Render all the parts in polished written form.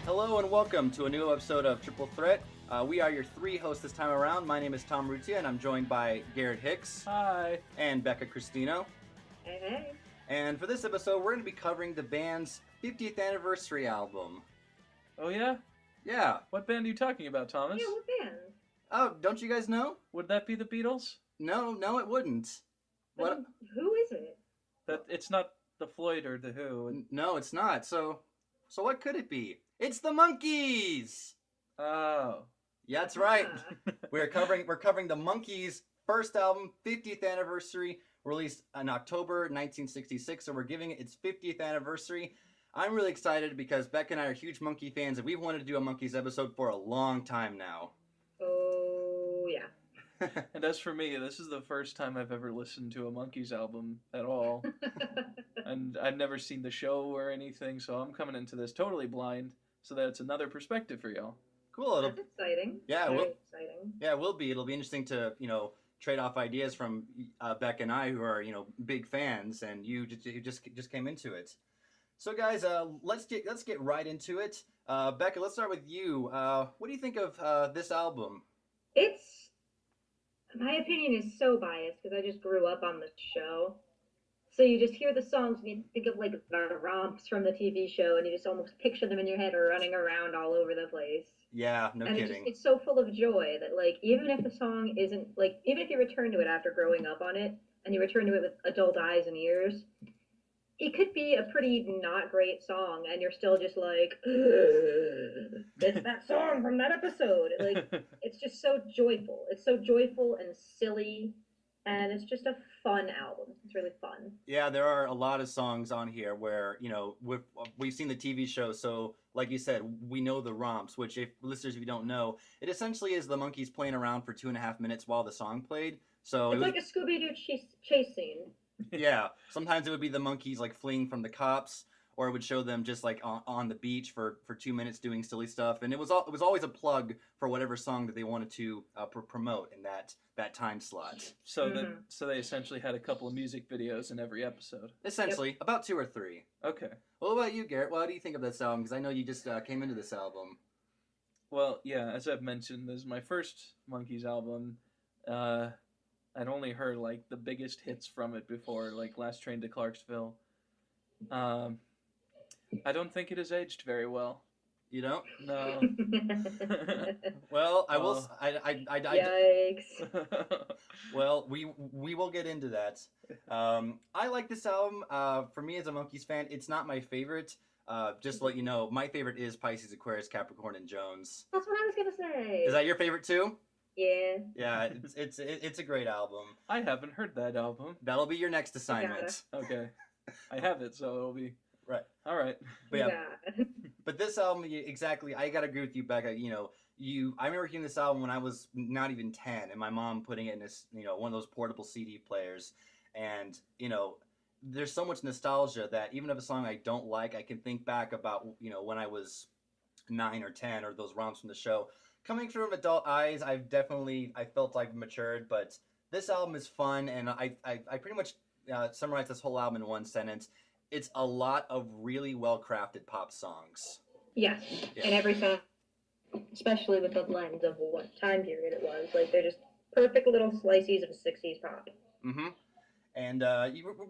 Hello and welcome to a new episode of Triple Threat. We are your three hosts this time around. My name is Tom Rutia and I'm joined by Garrett Hicks. Hi. And Becca Cristino. Hey. And for this episode, we're going to be covering the band's 50th anniversary album. Oh, yeah? Yeah. What band are you talking about, Thomas? Yeah, what band? Oh, don't you guys know? Would that be the Beatles? No, it wouldn't. What? Who is it? It's not the Floyd or the Who. No, it's not. So what could it be? It's the Monkees! Oh. Yeah, that's right. We're covering the Monkees' first album, 50th anniversary, released in October 1966. So we're giving it its 50th anniversary. I'm really excited because Becca and I are huge Monkee fans, and we've wanted to do a Monkees episode for a long time now. Oh, yeah. And as for me, this is the first time I've ever listened to a Monkees album at all. And I've never seen the show or anything, so I'm coming into this totally blind. So that's another perspective for y'all. Cool. That's exciting. Yeah, Very exciting. Yeah, it will be. It'll be interesting to, trade off ideas from Beck and I, who are, big fans, and you just came into it. So, guys, let's get right into it. Becca, let's start with you. What do you think of this album? My opinion is so biased because I just grew up on the show. So you just hear the songs and you think of like the romps from the TV show, and you just almost picture them in your head running around all over the place. Yeah, no kidding. It's so full of joy that like even if the song isn't like, even if you return to it after growing up on it and you return to it with adult eyes and ears, it could be a pretty not great song and you're still just like, it's that song from that episode. Like, it's just so joyful. It's so joyful and silly. And it's just a fun album. It's really fun. Yeah, there are a lot of songs on here where, we've seen the TV show, so like you said, we know the romps, which if you don't know, it essentially is the Monkees playing around for 2.5 minutes while the song played. So it's like a Scooby-Doo chase scene. Yeah, sometimes it would be the Monkees like fleeing from the cops, or it would show them just like on the beach for 2 minutes doing silly stuff, and it was always a plug for whatever song that they wanted to promote in that time slot. So so they essentially had a couple of music videos in every episode. Essentially, about 2 or 3. Okay. What about you, Garrett? What do you think of this album? Because I know you just came into this album. Well, yeah, as I've mentioned, this is my first Monkees album. I'd only heard like the biggest hits from it before, like Last Train to Clarksville. I don't think it has aged very well. You don't? No. Well, I will. Yikes. Well, we will get into that. I like this album. For me as a Monkees fan, it's not my favorite. Just to let you know, my favorite is Pisces, Aquarius, Capricorn, and Jones. That's what I was gonna say. Is that your favorite too? Yeah. Yeah, it's a great album. I haven't heard that album. That'll be your next assignment. Okay. I have it, so it'll be... Right. All right. But yeah. But this album, exactly, I gotta agree with you, Becca. I remember hearing this album when I was not even 10, and my mom putting it in this, one of those portable CD players. And, there's so much nostalgia that even if a song I don't like, I can think back about, when I was 9 or 10, or those romps from the show. Coming from adult eyes, I felt I've matured, but this album is fun, and I pretty much summarize this whole album in one sentence. It's a lot of really well-crafted pop songs. Yes, yeah. And every song, especially with the lens of what time period it was, like they're just perfect little slices of 60s pop. Mm-hmm. And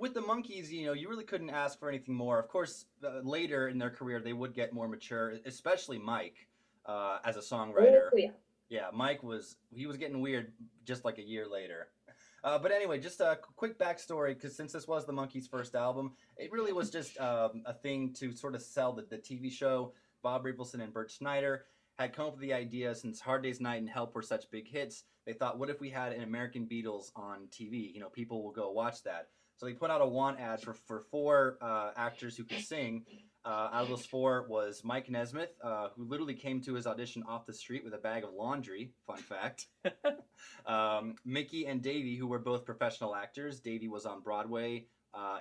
with the Monkees, you really couldn't ask for anything more. Of course, later in their career, they would get more mature, especially Mike. As a songwriter. Oh, yeah. Yeah, Mike was getting weird just like a year later. But anyway, just a quick backstory, because since this was the Monkees' first album, it really was just a thing to sort of sell the TV show. Bob Rafelson and Bert Schneider had come up with the idea, since Hard Day's Night and Help were such big hits, they thought, what if we had an American Beatles on TV? People will go watch that. So they put out a want ad for 4 actors who could sing. Out of those 4 was Mike Nesmith, who literally came to his audition off the street with a bag of laundry, fun fact. Mickey and Davey, who were both professional actors. Davey was on Broadway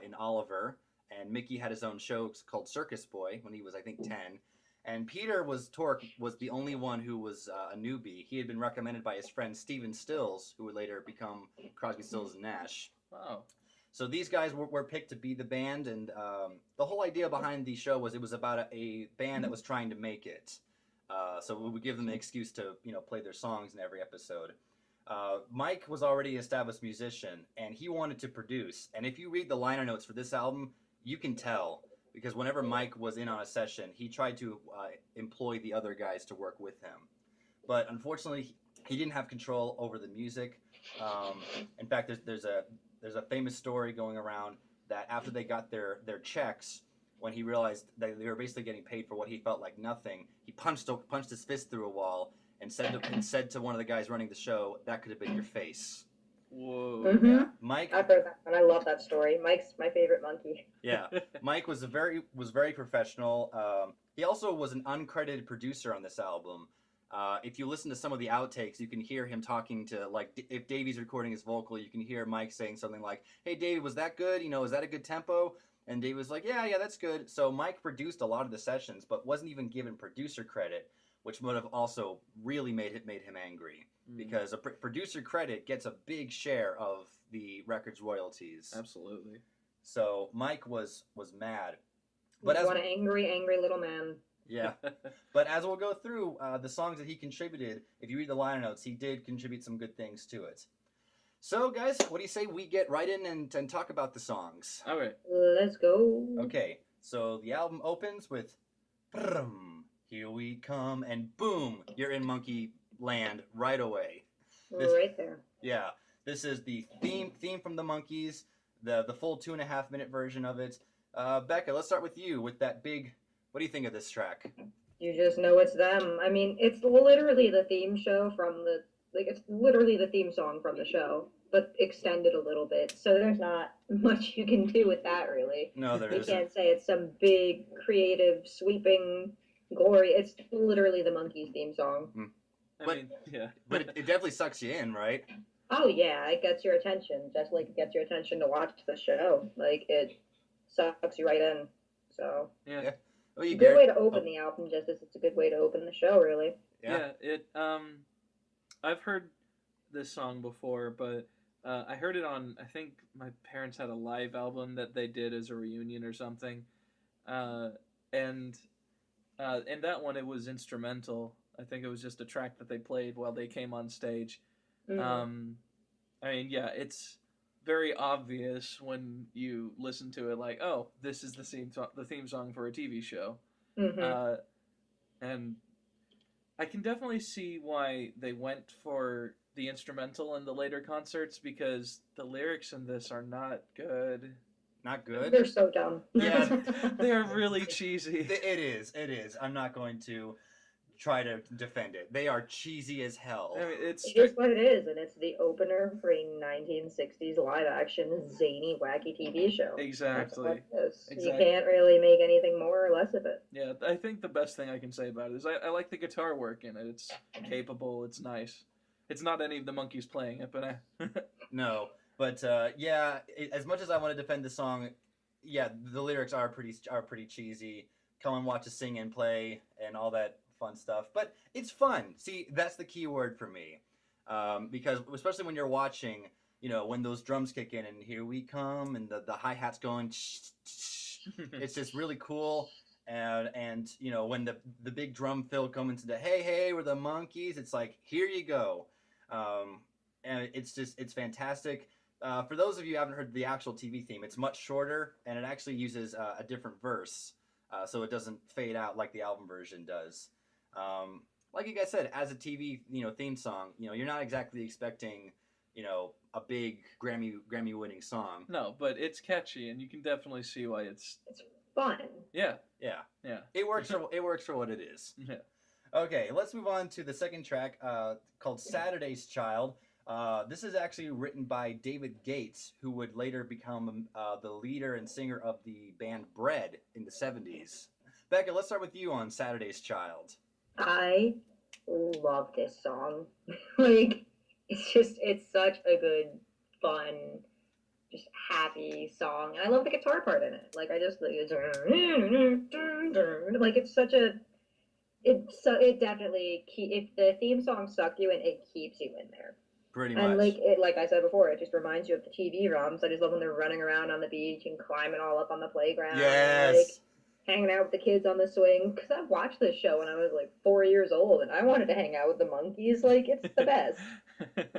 in Oliver, and Mickey had his own show called Circus Boy when he was, I think, 10. And Peter Tork was the only one who was a newbie. He had been recommended by his friend Steven Stills, who would later become Crosby, Stills and Nash. Wow. So these guys were picked to be the band, and the whole idea behind the show was it was about a band that was trying to make it. So we would give them the excuse to play their songs in every episode. Mike was already an established musician, and he wanted to produce. And if you read the liner notes for this album, you can tell, because whenever Mike was in on a session, he tried to employ the other guys to work with him. But unfortunately, he didn't have control over the music. In fact, there's a famous story going around that after they got their checks, when he realized that they were basically getting paid for what he felt like nothing, he punched his fist through a wall and said to one of the guys running the show, "That could have been your face." Whoa. Mm-hmm. Yeah, Mike. I've heard that, and I love that story. Mike's my favorite monkey. Yeah, Mike was very professional. He also was an uncredited producer on this album. If you listen to some of the outtakes, you can hear him talking to, like, if Davey's recording his vocal, you can hear Mike saying something like, "Hey, Davey, was that good? Is that a good tempo?" And Davey was like, yeah, that's good. So Mike produced a lot of the sessions, but wasn't even given producer credit, which would have also really made him angry, because a producer credit gets a big share of the record's royalties. Absolutely. So Mike was mad. But what an angry little man. Yeah. But as we'll go through the songs that he contributed, if you read the liner notes, he did contribute some good things to it. So, guys, what do you say we get right in and talk about the songs? All right. Let's go. Okay, so the album opens with "Brum, Here We Come," and boom, you're in Monkey Land right away. Right there. Yeah, this is the theme from the Monkees, the full 2.5-minute version of it. Becca, let's start with you with that big. What do you think of this track? You just know it's them. I mean, it's literally the theme show from the. It's literally the theme song from the show, but extended a little bit. So there's not much you can do with that, really. No, there you isn't. can't say it's some big, creative, sweeping glory. It's literally the Monkees theme song. I mean, yeah. But it definitely sucks you in, right? Oh, yeah, it gets your attention, just like it gets your attention to watch the show. Like, it sucks you right in. So, Yeah. Well, it's a good way to open the album, just as it's a good way to open the show, really. Yeah. I've heard this song before, but I heard it on, I think my parents had a live album that they did as a reunion or something. And in that one, it was instrumental. I think it was just a track that they played while they came on stage. Mm-hmm. I mean, yeah, it's very obvious when you listen to it, like, oh, this is the theme song for a TV show. Mm-hmm. And I can definitely see why they went for the instrumental in the later concerts, because the lyrics in this are not good. Not good? They're so dumb. Yeah. They're really cheesy. It is. I'm not going to try to defend it. They are cheesy as hell. I mean, it's what it is, and it's the opener for a 1960s live-action, zany, wacky TV show. Exactly. You can't really make anything more or less of it. Yeah, I think the best thing I can say about it is I like the guitar work in it. It's capable. It's nice. It's not any of the Monkees playing it, but No, but as much as I want to defend the song, yeah, the lyrics are pretty cheesy. Come and watch us sing and play and all that fun stuff, but it's fun. See, that's the key word for me, because especially when you're watching, when those drums kick in and "Here We Come" and the hi-hat's going, it's just really cool. And when the big drum fill comes into hey, we're the Monkees, it's like, here you go. And it's fantastic. For those of you who haven't heard the actual TV theme, it's much shorter, and it actually uses a different verse, so it doesn't fade out like the album version does. Like you guys said, as a TV theme song, you're not exactly expecting a big Grammy winning song. No, but it's catchy, and you can definitely see why it's fun. Yeah. It works for what it is. Yeah. Okay, let's move on to the second track, called "Saturday's Child." This is actually written by David Gates, who would later become the leader and singer of the band Bread in the 70s. Becca, let's start with you on "Saturday's Child." I love this song. Like, it's such a good, fun, just happy song. And I love the guitar part in it. Like, I just like it's like it's such a it definitely if the theme song sucked you in, it keeps you in there. Pretty And much. like I said before, it just reminds you of the TV ROMs. I just love when they're running around on the beach and climbing all up on the playground and like Yes. hanging out with the kids on the swing. Because I watched this show when I was like 4 years old, and I wanted to hang out with the monkeys. Like it's the best.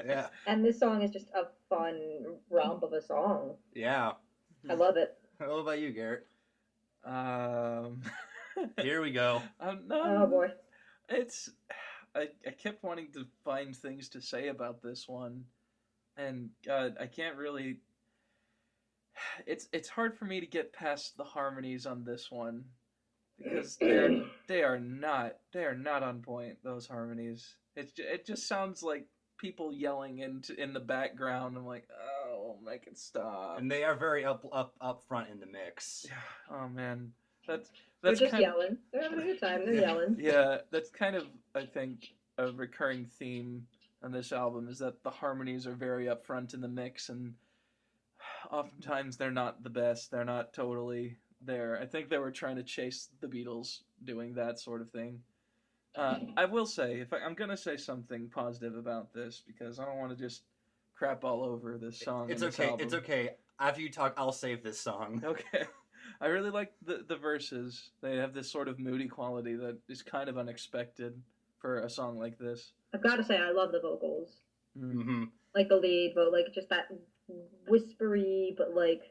Yeah. And this song is just a fun romp of a song. Yeah. I love it. What about you, Garrett? Um, Here we go. No, Oh boy. it's I kept wanting to find things to say about this one, and God, I can't really. It's hard for me to get past the harmonies on this one because they are not on point. Those harmonies. It just sounds like people yelling in the background. I'm like, oh, make it stop. And they are very up front in the mix. Oh man, that's They're that's just kind of, yelling. They're having a good time. They're yelling. yeah, that's kind of, I think, a recurring theme on this album is that the harmonies are very upfront in the mix, and oftentimes they're not the best. They're not totally there. I think they were trying to chase the Beatles doing that sort of thing. I will say, if I'm gonna say something positive about this, because I don't want to just crap all over this song. It's and this okay. album. It's okay. After you talk, I'll save this song. Okay. I really like the verses. They have this sort of moody quality that is kind of unexpected for a song like this. I've got to say, I love the vocals. Mm-hmm. Like the lead, but like just that whispery, but like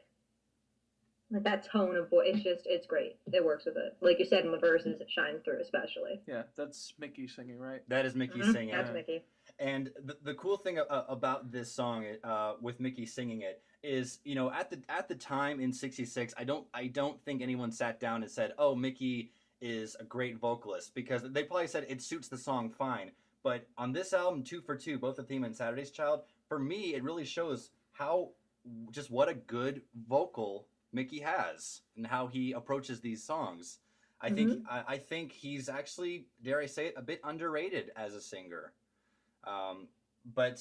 that tone of voice. It's great. It works with it. Like you said in the verses, it shines through especially. Yeah, that's Mickey singing, right? That is Mickey singing. That's Yeah. Mickey. And the cool thing about this song, with Mickey singing it, is at the time in '66, I don't think anyone sat down and said, "Oh, Mickey is a great vocalist," because they probably said it suits the song fine. But on this album, Two for Two, both the theme and Saturday's Child, for me, it really shows what a good vocal Mickey has and how he approaches these songs. I think he's actually, dare I say it, a bit underrated as a singer. But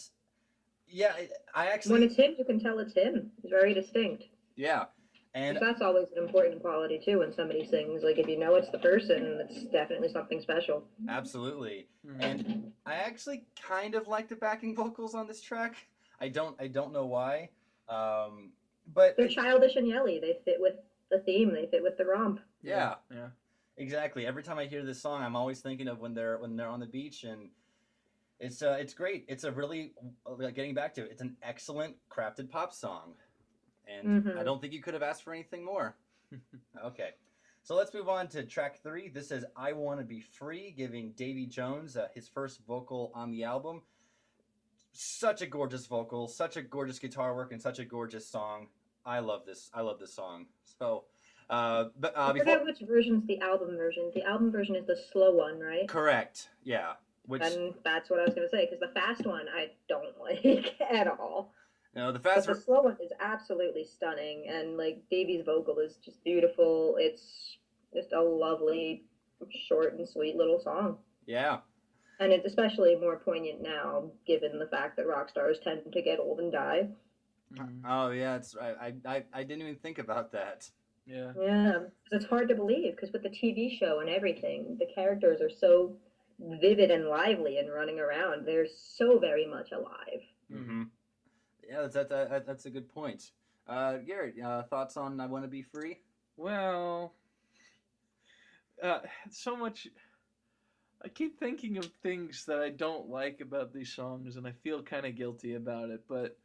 yeah, I actually, When it's him, you can tell it's him. He's very distinct. yeah, and That's always an important quality too when somebody sings. Like if you know it's the person, it's definitely something special. absolutely. Mm. And I actually kind of like the backing vocals on this track. I don't know why, but They're childish and yelly. They fit with the theme. They fit with the romp. yeah, Yeah. exactly. Every time I hear this song, I'm always thinking of when they're on the beach, and it's great. It's a really, getting back to it, it's an excellent crafted pop song, and I don't think you could have asked for anything more. Okay, so let's move on to track 3. This is "I Want to Be Free," giving Davy Jones his first vocal on the album. Such a gorgeous vocal, such a gorgeous guitar work, and such a gorgeous song. I love this. I love this song. So, but I forget which version's the album version. The album version is the slow one, right? correct, yeah. Which, And that's what I was going to say, because the fast one I don't like at all. the But fast the slow one is absolutely stunning, and like Davey's vocal is just beautiful. It's just a lovely, short and sweet little song. yeah. And it's especially more poignant now, given the fact that rock stars tend to get old and die. Mm. Oh yeah, it's right. I didn't even think about that. Yeah. Yeah, 'cause it's hard to believe, because with the TV show and everything, the characters are so vivid and lively and running around. They're so very much alive. Mm-hmm. Yeah, that's a good point. Garrett, thoughts on "I Want to Be Free"? Well, so much. I keep thinking of things that I don't like about these songs, and I feel kind of guilty about it. But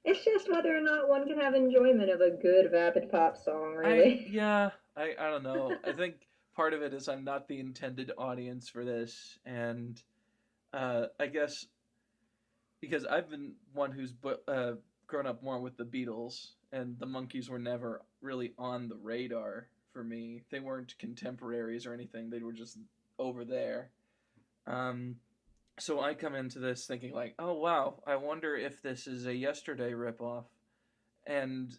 It's just whether or not one can have enjoyment of a good vapid pop song, really. I don't know. I think part of it is I'm not the intended audience for this, and I guess because I've been one who's grown up more with the Beatles, and the Monkees were never really on the radar for me. They weren't contemporaries or anything. They were just over there. So I come into this thinking like, oh wow, I wonder if this is a Yesterday ripoff, and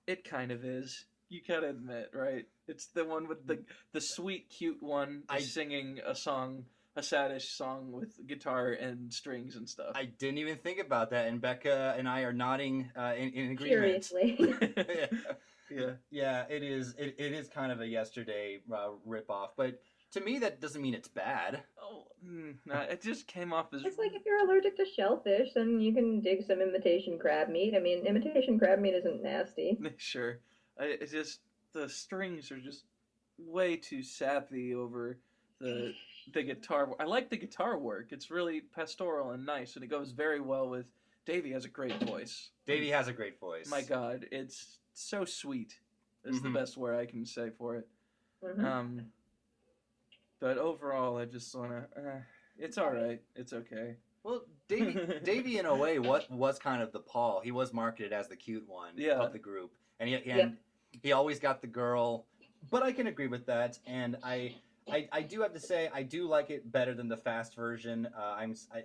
it kind of is. You gotta admit, right? It's the one with the sweet, cute one singing a song, a saddish song with guitar and strings and stuff. I didn't even think about that, and Becca and I are nodding in agreement. Seriously. Yeah. Yeah, it is. It is kind of a Yesterday ripoff, but To me, that doesn't mean it's bad. Oh, no, it just came off as It's like if you're allergic to shellfish, then you can dig some imitation crab meat. I mean, imitation crab meat isn't nasty. sure. It's just the strings are just way too sappy over the the guitar. I like the guitar work. It's really pastoral and nice, and it goes very well with. Davey has a great voice. Davey has a great voice. My God, it's so sweet. Is the best word I can say for it. Mm-hmm. But overall, I just wanna. It's all right. It's okay. Well, Davey in a way, what was kind of the Paul. He was marketed as the cute one of the group, and he always got the girl. But I can agree with that, and I do have to say I do like it better than the fast version.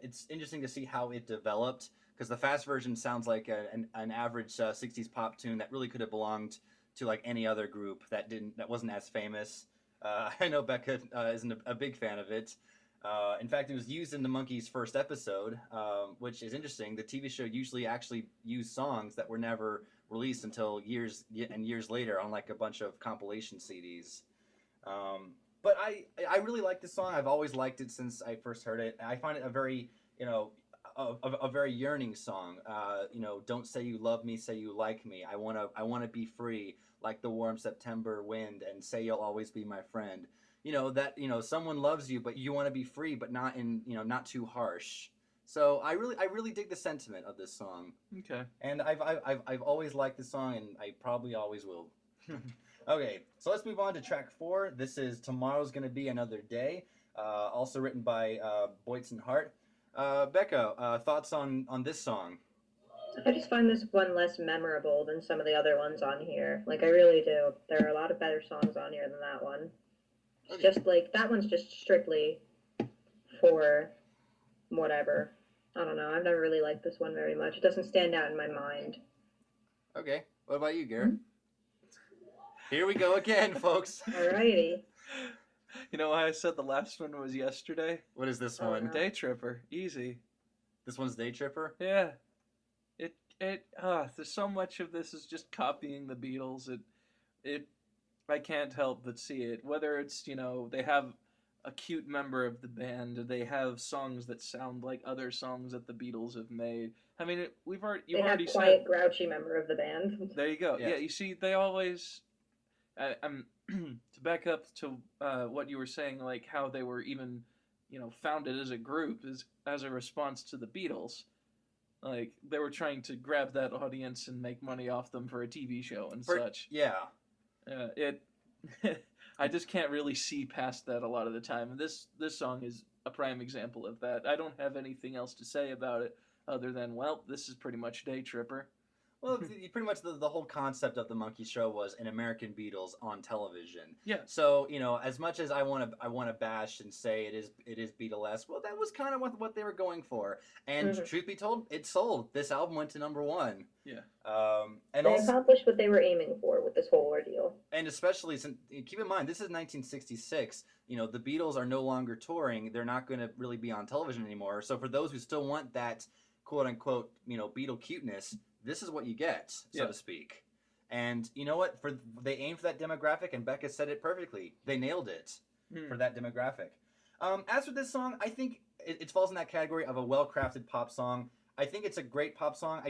It's interesting to see how it developed because the fast version sounds like an average '60s pop tune that really could have belonged to like any other group that wasn't as famous. I know Becca isn't a big fan of it. In fact, it was used in the Monkees' first episode, which is interesting. The TV show usually actually used songs that were never released until years and years later on like a bunch of compilation CDs. But I really like this song. I've always liked it since I first heard it. I find it a very a very yearning song. Don't say you love me, say you like me. I wanna be free like the warm September wind, and say you'll always be my friend. Someone loves you, but you want to be free, but not not too harsh. So I really dig the sentiment of this song. Okay. And I've always liked this song, and I probably always will. Okay, so let's move on to track 4. This is Tomorrow's Gonna Be Another Day, also written by Boyce and Hart. Becca, thoughts on this song? I just find this one less memorable than some of the other ones on here. Like, I really do. There are a lot of better songs on here than that one. It's just like, that one's just strictly for whatever. I don't know. I've never really liked this one very much. It doesn't stand out in my mind. Okay. What about you, Garrett? Here we go again, folks. Alrighty. You know why I said the last one was yesterday? What is this one? no. Day Tripper. Easy. This one's Day Tripper? Yeah. There's so much of this is just copying the Beatles. I can't help but see it. Whether it's, they have a cute member of the band, they have songs that sound like other songs that the Beatles have made. I mean, you've already quiet, said. grouchy member of the band. There you go. Yes. Yeah, you see, they always. To back up to what you were saying, like how they were even, founded as a group is as a response to the Beatles. Like they were trying to grab that audience and make money off them for a TV show and such. Yeah. I just can't really see past that a lot of the time, and this song is a prime example of that. I don't have anything else to say about it other than, well, this is pretty much Day Tripper. Well, pretty much the whole concept of the Monkees show was an American Beatles on television. Yeah. So as much as I want to bash and say it is Beatlesque, well, that was kind of what they were going for. And truth be told, it sold. This album went to #1. Yeah. And they also accomplished what they were aiming for with this whole ordeal. And especially since, keep in mind, this is 1966. The Beatles are no longer touring. They're not going to really be on television anymore. So for those who still want that quote unquote Beatle cuteness, this is what you get, so to speak. And you know what? They aimed for that demographic, and Becca said it perfectly. They nailed it for that demographic. As for this song, I think it falls in that category of a well-crafted pop song. I think it's a great pop song.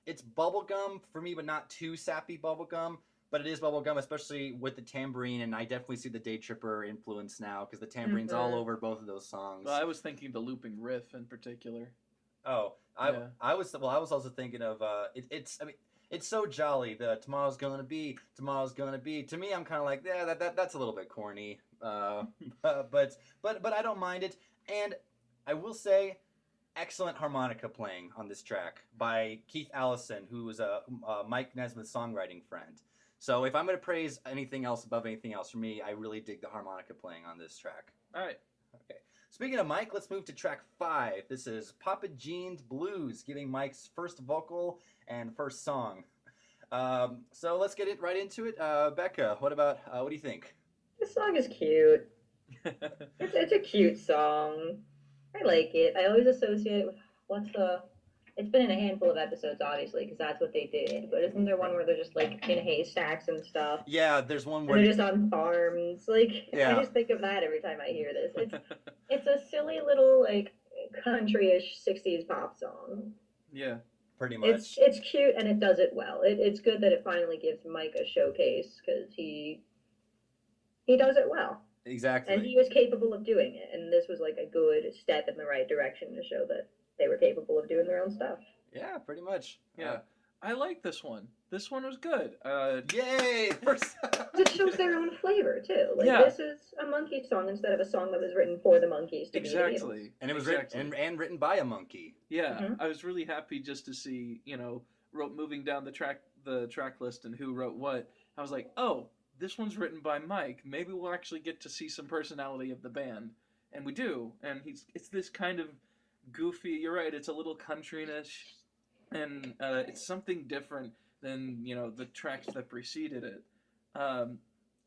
It's bubblegum for me, but not too sappy bubblegum. But it is bubblegum, especially with the tambourine, and I definitely see the Day Tripper influence now because the tambourine's all over both of those songs. Well, I was thinking the looping riff in particular. Oh, I was also thinking of it's so jolly. The tomorrow's gonna be. To me, I'm kind of like, yeah, that's a little bit corny. But I don't mind it. And I will say, excellent harmonica playing on this track by Keith Allison, who was a Mike Nesmith's songwriting friend. So if I'm gonna praise anything else above anything else, for me, I really dig the harmonica playing on this track. All right. Okay. Speaking of Mike, let's move to track 5. This is Papa Gene's Blues, giving Mike's first vocal and first song. So let's get right into it. Becca, what do you think? This song is cute. It's a cute song. I like it. I always associate it with what's the It's been in a handful of episodes, obviously, because that's what they did. But isn't there one where they're just like in haystacks and stuff, Yeah, there's one and they're where just on farms? Like I yeah, just think of that every time I hear this. It's a silly little like country-ish '60s pop song. Yeah. pretty It's much. it's cute and it does it well. It's good that it finally gives Mike a showcase because he does it well. And Exactly. he was capable of doing it, and this was like a good step in the right direction to show that they were capable of doing their own stuff. Yeah, pretty much. Yeah. I like this one. This one was good. Yay! First. It shows their own flavor too. Like Yeah. this is a monkey song instead of a song that was written for the monkeys to be the Beatles. Exactly. And it was exactly. written and written by a monkey. Yeah, Mhm. I was really happy just to see, moving down the track list and who wrote what. I was like, oh, this one's written by Mike. Maybe we'll actually get to see some personality of the band, and we do. And it's this kind of goofy. You're right. It's a little countryish, and it's something different than the tracks that preceded it. Um,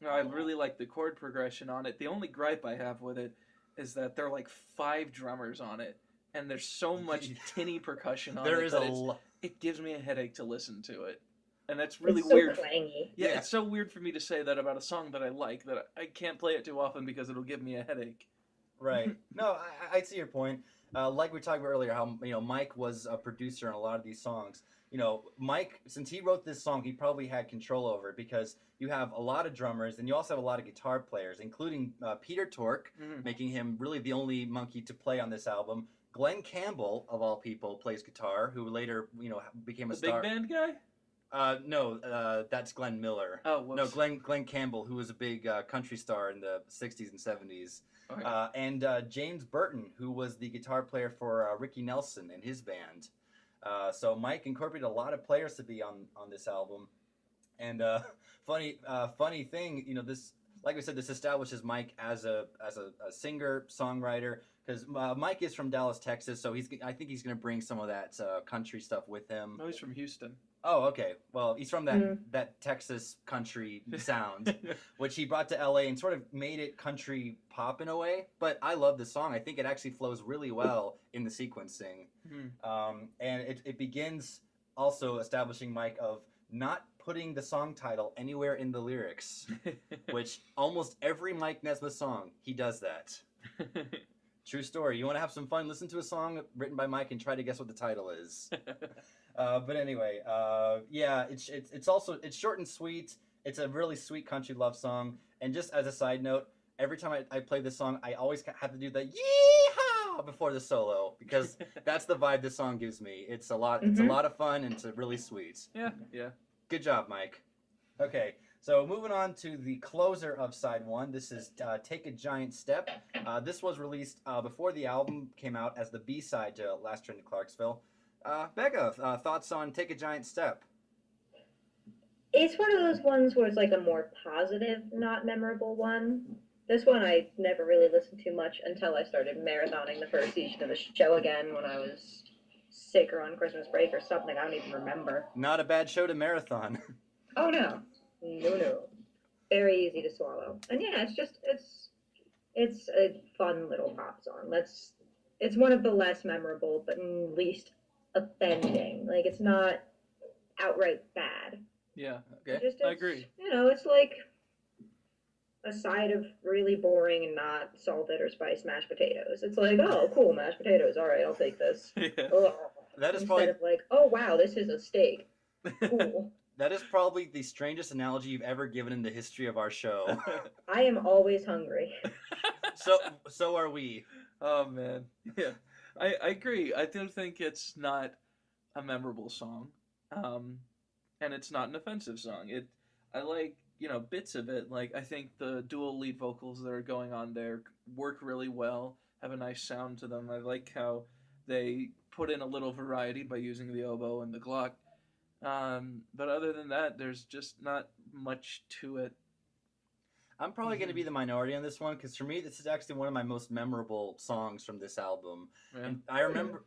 I really like the chord progression on it. The only gripe I have with it is that there are like 5 drummers on it, and there's so much tinny percussion on There it is that it gives me a headache to listen to it. And that's really It's so weird. clangy. Yeah, Yeah. it's so weird for me to say that about a song that I like, that I can't play it too often because it'll give me a headache. Right. No, I see your point. Like we talked about earlier, how Mike was a producer in a lot of these songs. Mike, since he wrote this song, he probably had control over it because you have a lot of drummers and you also have a lot of guitar players, including Peter Tork, Mhm. making him really the only monkey to play on this album. Glenn Campbell, of all people, plays guitar, who later became a The star. big band guy? No, that's Glenn Miller. Oh, whoops. No, Glenn Campbell, who was a big country star in the '60s and '70s. Okay. And James Burton, who was the guitar player for Ricky Nelson and his band. So Mike incorporated a lot of players to be on this album. And funny thing, this, like I said, this establishes Mike as a singer songwriter because Mike is from Dallas, Texas. So I think he's going to bring some of that country stuff with him. No, he's from Houston. Oh, okay. Well, he's from that Texas country sound, which he brought to LA and sort of made it country pop in a way. But I love the song. I think it actually flows really well in the sequencing. And it begins also establishing Mike of not putting the song title anywhere in the lyrics, which almost every Mike Nesmith song, he does that. True story. You want to have some fun? Listen to a song written by Mike and try to guess what the title is. But anyway, yeah, it's also short and sweet. It's a really sweet country love song. And just as a side note, every time I play this song, I always have to do the yeehaw before the solo because that's the vibe this song gives me. It's a lot. It's a lot of fun and it's really sweet. Yeah. Good job, Mike. Okay, so moving on to the closer of side 1. This is Take a Giant Step. This was released before the album came out as the B-side to Last Train to Clarksville. Becca, thoughts on Take a Giant Step? It's one of those ones where it's like a more positive, not memorable one. This one I never really listened to much until I started marathoning the first season of the show again when I was sick or on Christmas break or something. I don't even remember. Not a bad show to marathon. Oh no. No. Very easy to swallow. And yeah, it's a fun little pop song. It's one of the less memorable but least offending. Like it's not outright bad. Yeah. Okay. I agree. It's like a side of really boring and not salted or spiced mashed potatoes. It's like, oh, cool, mashed potatoes. All right, I'll take this. Yeah. Ugh. That is Instead probably of like, oh wow, this is a steak. Cool. that is probably the strangest analogy you've ever given in the history of our show. I am always hungry. So are we. Oh man. Yeah. I agree. I do think it's not a memorable song. And it's not an offensive song. I like, bits of it. Like I think the dual lead vocals that are going on there work really well, have a nice sound to them. I like how they put in a little variety by using the oboe and the Glock. But other than that, there's just not much to it. I'm probably going to be the minority on this one because for me, this is actually one of my most memorable songs from this album. Yeah. And I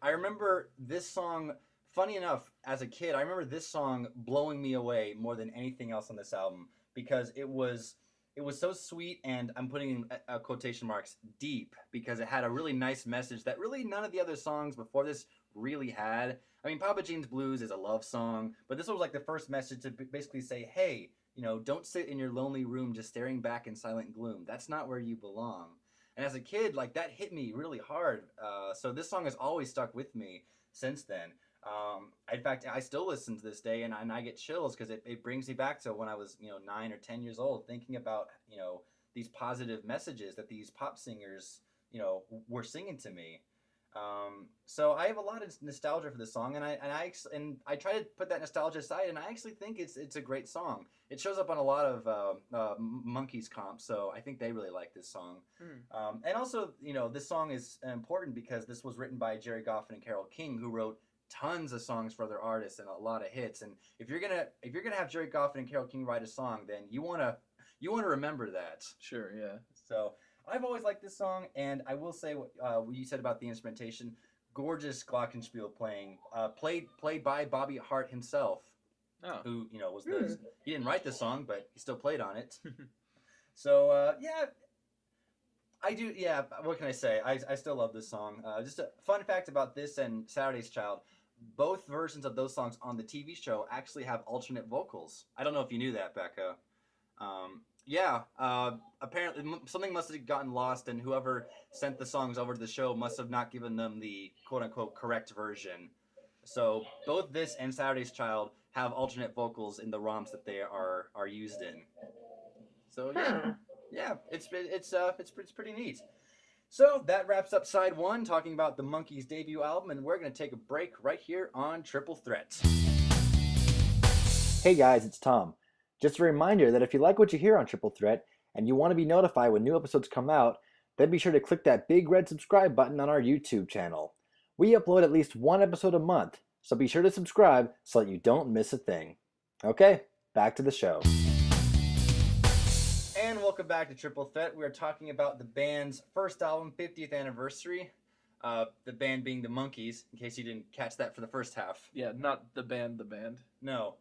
remember this song. Funny enough, as a kid, I remember this song blowing me away more than anything else on this album because it was it was so sweet, and I'm putting in quotation marks, deep, because it had a really nice message that really none of the other songs before this really had. I mean, Papa Jean's Blues is a love song, but this was like the first message to basically say, hey, don't sit in your lonely room just staring back in silent gloom. That's not where you belong. And as a kid, like that hit me really hard. So this song has always stuck with me since then. In fact, I still listen to this day, and I get chills because it brings me back to when I was 9 or 10 years old, thinking about these positive messages that these pop singers were singing to me. So I have a lot of nostalgia for this song, and I try to put that nostalgia aside, and I actually think it's a great song. It shows up on a lot of Monkees comps, so I think they really like this song. And also, this song is important because this was written by Jerry Goffin and Carole King, who wrote tons of songs for other artists and a lot of hits. And if you're gonna have Jerry Goffin and Carole King write a song, then you wanna remember that. Sure, yeah. So I've always liked this song, and I will say what you said about the instrumentation. Gorgeous glockenspiel played by Bobby Hart himself, who was he didn't write the song, but he still played on it. So yeah, I do. Yeah, what can I say? I still love this song. Just a fun fact about this and Saturday's Child. Both versions of those songs on the TV show actually have alternate vocals. I don't know if you knew that, Becca. Yeah, apparently something must have gotten lost, and whoever sent the songs over to the show must have not given them the quote-unquote correct version. So both this and Saturday's Child have alternate vocals in the ROMs that they are used in. So yeah, it's pretty neat. So that wraps up side one, talking about the Monkees' debut album, and we're going to take a break right here on Triple Threat. Hey guys, it's Tom. Just a reminder that if you like what you hear on Triple Threat and you want to be notified when new episodes come out, then be sure to click that big red subscribe button on our YouTube channel. We upload at least one episode a month, so be sure to subscribe so that you don't miss a thing. Okay, back to the show. And welcome back to Triple Threat. We're talking about the band's first album, 50th anniversary. The band being the Monkees, in case you didn't catch that for the first half. Yeah, not the band. No.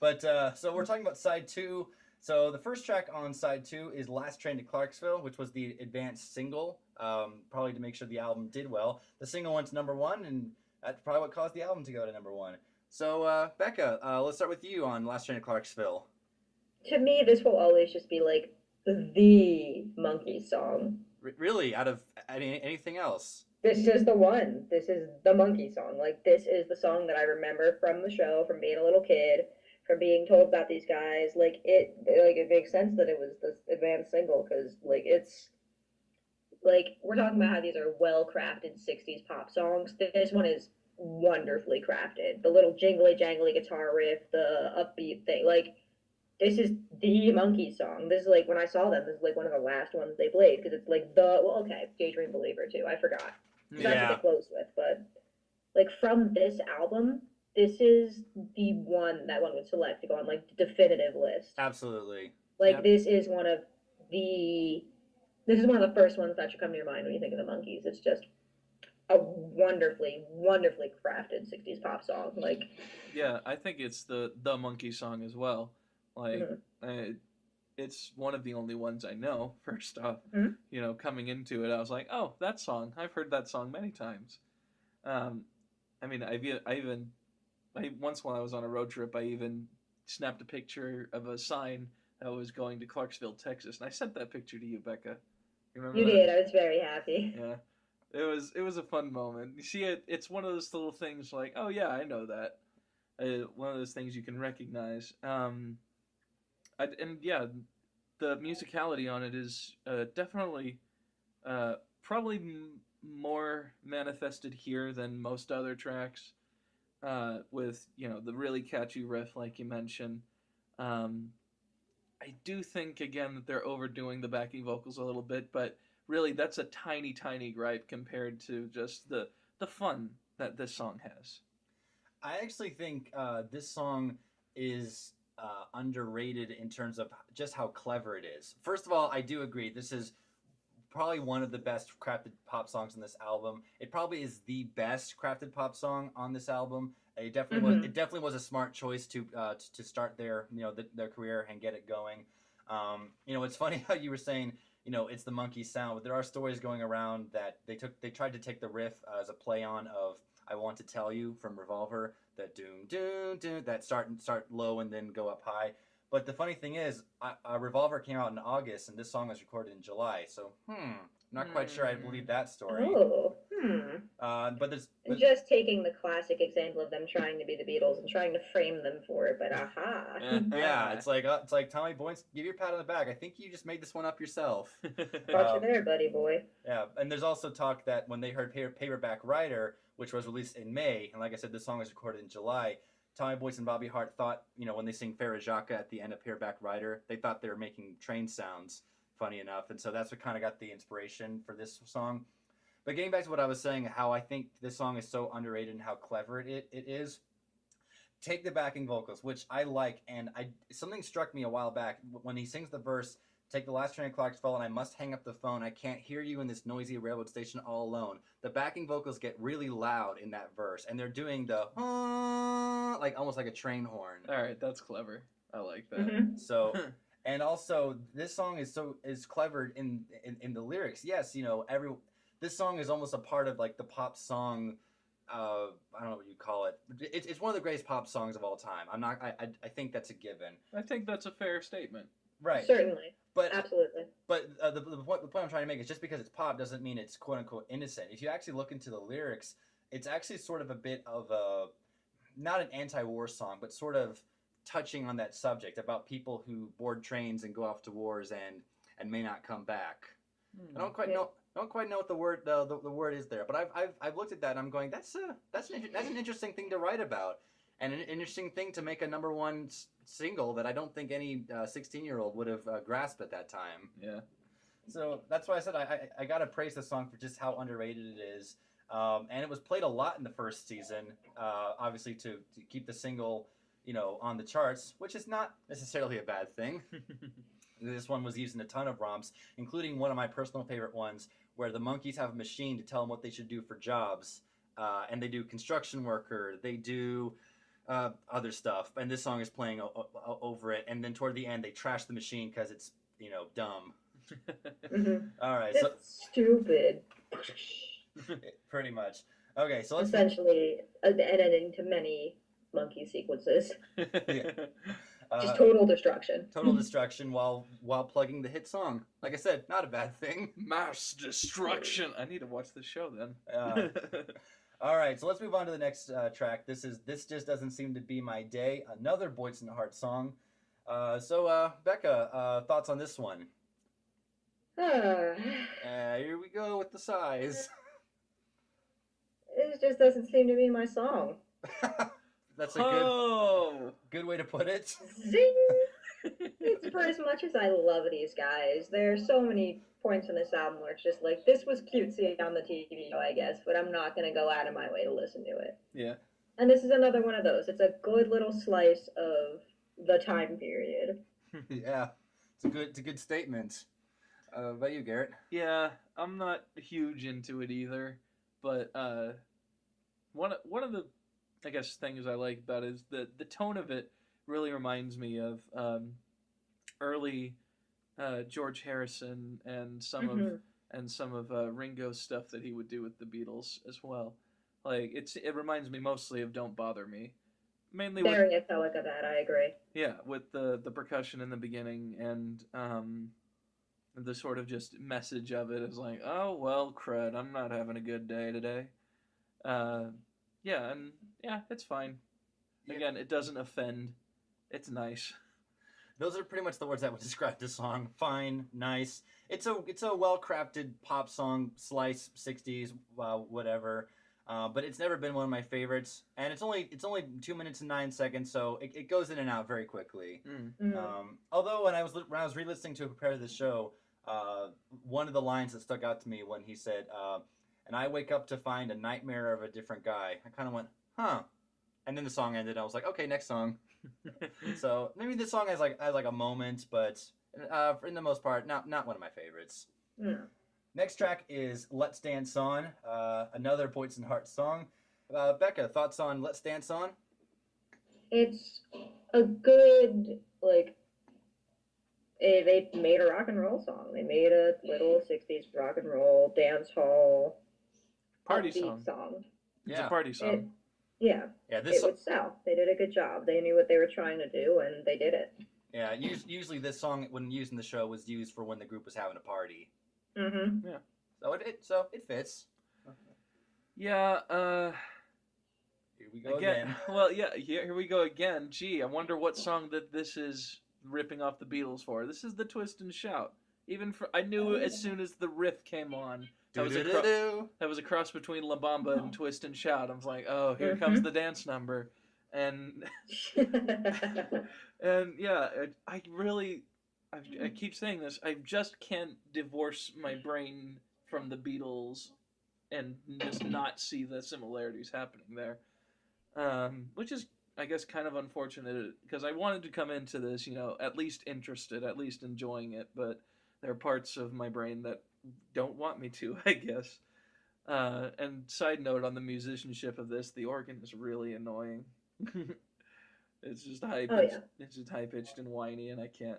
But, so we're talking about side two. So the first track on side two is Last Train to Clarksville, which was the advanced single, probably to make sure the album did well. The single went to number one, and that's probably what caused the album to go to number one. So, Becca, let's start with you on Last Train to Clarksville. To me, this will always just be like the Monkees song. Really? Out of anything else? This is the one. This is the Monkees song. Like, this is the song that I remember from the show, from being a little kid, from being told about these guys. Like, it makes sense that it was this advanced single, because, like, it's, like, we're talking about how these are well-crafted 60s pop songs. This one is wonderfully crafted. The little jingly-jangly guitar riff, the upbeat thing, like, this is the Monkees song. This is, like, when I saw them, this is, like, one of the last ones they played, because it's, like, Daydream Believer, too. I forgot. Yeah. That's what they closed with, but, like, from this album, this is the one that one would select to go on, like, the definitive list. Absolutely. Like, This is one of the first ones that should come to your mind when you think of the Monkees. It's just a wonderfully, wonderfully crafted 60s pop song. Like, Yeah, I think it's the Monkees song as well. Like, it's one of the only ones I know, first off. Mm-hmm. Coming into it, I was like, oh, that song. I've heard that song many times. I mean, once when I was on a road trip, I even snapped a picture of a sign that was going to Clarksville, Texas, and I sent that picture to you, Becca. You remember you that? did. I was very happy. Yeah. It was a fun moment. You see, it's one of those little things like, oh yeah, I know that. One of those things you can recognize. The musicality on it is definitely probably more manifested here than most other tracks. With the really catchy riff, like you mentioned. I do think again that they're overdoing the backing vocals a little bit, but really that's a tiny gripe compared to just the fun that this song has. I actually think this song is underrated in terms of just how clever it is. First of all, I do agree. This is probably one of the best crafted pop songs on this album. It probably is the best crafted pop song on this album. It definitely was. It definitely was a smart choice to start their their career and get it going. It's funny how you were saying, it's the monkey sound, but there are stories going around that they tried to take the riff as a play on of "I Want to Tell You" from Revolver, that doom doom doom, that start low and then go up high. But the funny thing is, Revolver came out in August, and this song was recorded in July. So, not quite sure I believe that story. Oh, But there's just taking the classic example of them trying to be the Beatles and trying to frame them for it, but aha. yeah, it's like Tommy Boyne, give your pat on the back. I think you just made this one up yourself. Got you there, buddy boy. Yeah, and there's also talk that when they heard Paperback Writer, which was released in May, and like I said, this song was recorded in July, Tommy Boyce and Bobby Hart thought, when they sing Farajaka at the end of Paperback Writer, they thought they were making train sounds, funny enough, and so that's what kind of got the inspiration for this song. But getting back to what I was saying, how I think this song is so underrated and how clever it is, take the backing vocals, which I like, and something struck me a while back when he sings the verse, "Take the last train of clocks fall, and I must hang up the phone. I can't hear you in this noisy railroad station all alone." The backing vocals get really loud in that verse, and they're doing the like almost like a train horn. All right, that's clever. I like that. Mm-hmm. So, and also this song is clever in the lyrics. Yes, this song is almost a part of like the pop song. I don't know what you call it. It's one of the greatest pop songs of all time. I think that's a given. I think that's a fair statement. Right. Certainly. But absolutely. But the point I'm trying to make is just because it's pop doesn't mean it's quote unquote innocent. If you actually look into the lyrics, it's actually sort of a bit of not an anti-war song, but sort of touching on that subject about people who board trains and go off to wars and may not come back. I don't quite know what the word the word is there, but I've looked at that and I'm going, that's an interesting thing to write about, and an interesting thing to make a number one single that I don't think any 16-year-old would have grasped at that time. Yeah. So that's why I said I gotta praise this song for just how underrated it is, and it was played a lot in the first season, obviously to keep the single, on the charts, which is not necessarily a bad thing. This one was used in a ton of romps, including one of my personal favorite ones, where the monkeys have a machine to tell them what they should do for jobs, and they do construction worker, they do other stuff, and this song is playing over it, and then toward the end they trash the machine because it's dumb. Mm-hmm. All right, so stupid. Pretty much. Okay, so let's essentially an ending to many monkey sequences. Yeah. Just total destruction. Total destruction while plugging the hit song. Like I said, not a bad thing. Mass destruction. I need to watch this show then. All right, so let's move on to the next track. This just doesn't seem to be my day. Another Boyce and Hart song. So Becca, thoughts on this one? Here we go with the sighs. It just doesn't seem to be my song. That's a good way to put it. Zing! It's for as much as I love these guys, there are so many points in this album where it's just like, this was cutesy on the TV show, I guess, but I'm not going to go out of my way to listen to it. Yeah. And this is another one of those. It's a good little slice of the time period. Yeah, it's a good statement. About you, Garrett? Yeah, I'm not huge into it either, but one of the, I guess, things I like about it is the tone of it really reminds me of early George Harrison and some of Ringo's stuff that he would do with the Beatles as well. Like it reminds me mostly of "Don't Bother Me," mainly very echoic of that. I agree. Yeah, with the percussion in the beginning and the sort of just message of it is like, oh well, crud, I'm not having a good day today. Yeah, it's fine. Again, it doesn't offend. It's nice. Those are pretty much the words that would describe this song. Fine, nice. It's a well-crafted pop song, slice, 60s, whatever. But it's never been one of my favorites, and it's only 2 minutes and 9 seconds, so it goes in and out very quickly. Although when I was re-listening to prepare this show, one of the lines that stuck out to me when he said, "And I wake up to find a nightmare of a different guy," I kind of went, huh. And then the song ended. I was like, okay, next song. So maybe this song has like a moment, but for the most part, not one of my favorites. Next track is "Let's Dance On," another Boyce and Hart song. Becca, thoughts on "Let's Dance On"? It's a good, like, They made a rock and roll song. They made a little 60s rock and roll dance hall Party upbeat song. song. It's a Yeah. party song. Yeah, Yeah, it would sell. They did a good job. They knew what they were trying to do, and they did it. Yeah, usually this song, when used in the show, was used for when the group was having a party. Mm-hmm. Yeah. So it fits. Yeah, Here we go again. Well, yeah, here we go again. Gee, I wonder what song that this is ripping off the Beatles for. This is the Twist and Shout. I knew as soon as the riff came on, that was a cross between La Bamba and Twist and Shout. I was like, oh, here comes the dance number. And and yeah, I keep saying this. I just can't divorce my brain from the Beatles and just not see the similarities happening there. Which is, I guess, kind of unfortunate because I wanted to come into this, at least interested, at least enjoying it, but there are parts of my brain that don't want me to, I guess. And side note on the musicianship of this, the organ is really annoying. It's just high pitched. yeah. It's just high pitched and whiny, and I can't.